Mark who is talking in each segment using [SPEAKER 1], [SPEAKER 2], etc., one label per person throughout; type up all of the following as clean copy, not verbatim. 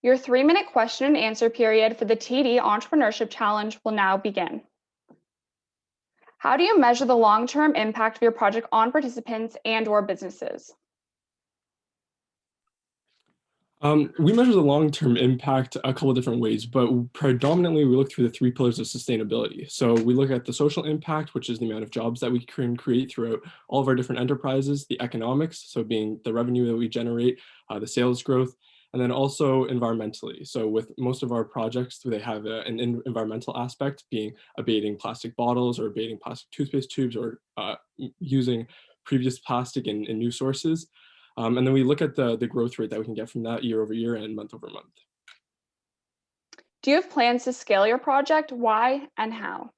[SPEAKER 1] Your 3-minute question and answer period for the TD Entrepreneurship Challenge will now begin. How do you measure the long-term impact of your project on participants and/or businesses?
[SPEAKER 2] We measure the long-term impact a couple of different ways, but predominantly we look through the 3 pillars of sustainability. So we look at the social impact, which is the amount of jobs that we can create throughout all of our different enterprises, the economics, so being the revenue that we generate, the sales growth, and then also environmentally. So with most of our projects, they have an environmental aspect, being abating plastic bottles or abating plastic toothpaste tubes or using previous plastic in new sources. And then we look at the growth rate that we can get from that year over year and month over month.
[SPEAKER 1] Do you have plans to scale your project? Why and how?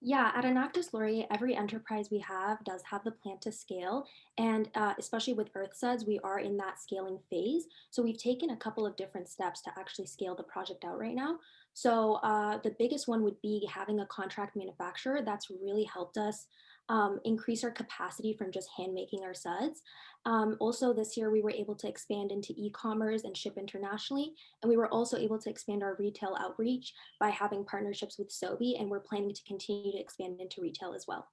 [SPEAKER 3] Yeah, at Enactus Laurier, every enterprise we have does have the plan to scale. And especially with EarthSuds, we are in that scaling phase. So we've taken a couple of different steps to actually scale the project out right now. So the biggest one would be having a contract manufacturer. That's really helped us increase our capacity from just hand making our suds. Also this year, we were able to expand into e-commerce and ship internationally. And we were also able to expand our retail outreach by having partnerships with Sobe, and we're planning to continue to expand into retail as well.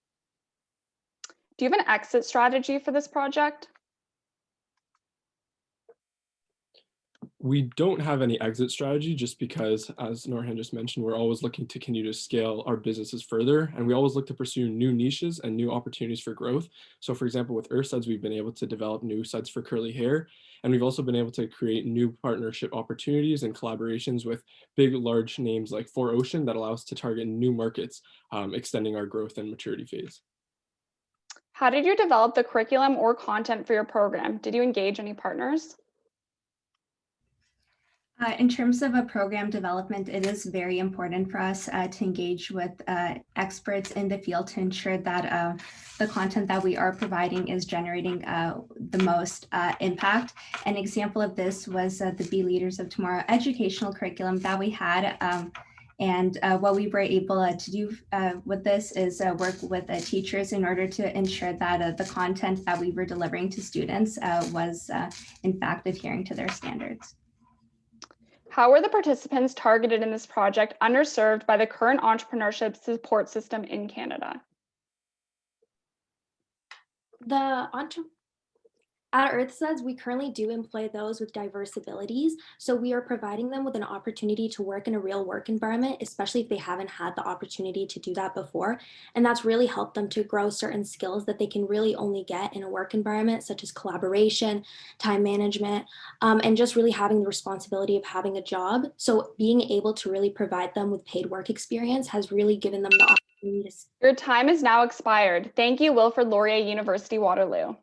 [SPEAKER 1] Do you have an exit strategy for this project?
[SPEAKER 2] We don't have any exit strategy just because, as Norhan just mentioned, we're always looking to continue to scale our businesses further, and we always look to pursue new niches and new opportunities for growth. So for example, with EarthSuds, we've been able to develop new suds for curly hair, and we've also been able to create new partnership opportunities and collaborations with big, large names like 4Ocean that allow us to target new markets, extending our growth and maturity phase.
[SPEAKER 1] How did you develop the curriculum or content for your program? Did you engage any partners?
[SPEAKER 4] In terms of a program development, it is very important for us to engage with experts in the field to ensure that the content that we are providing is generating the most impact. An example of this was the Be Leaders of Tomorrow educational curriculum that we had. And what we were able to do with this is work with teachers in order to ensure that the content that we were delivering to students was in fact adhering to their standards.
[SPEAKER 1] How were the participants targeted in this project underserved by the current entrepreneurship support system in Canada?
[SPEAKER 3] At EarthSuds, we currently do employ those with diverse abilities. So we are providing them with an opportunity to work in a real work environment, especially if they haven't had the opportunity to do that before. And that's really helped them to grow certain skills that they can really only get in a work environment, such as collaboration, time management, and just really having the responsibility of having a job. So being able to really provide them with paid work experience has really given them the opportunity to.
[SPEAKER 1] Your time is now expired. Thank you, Wilfrid Laurier, University-Waterloo.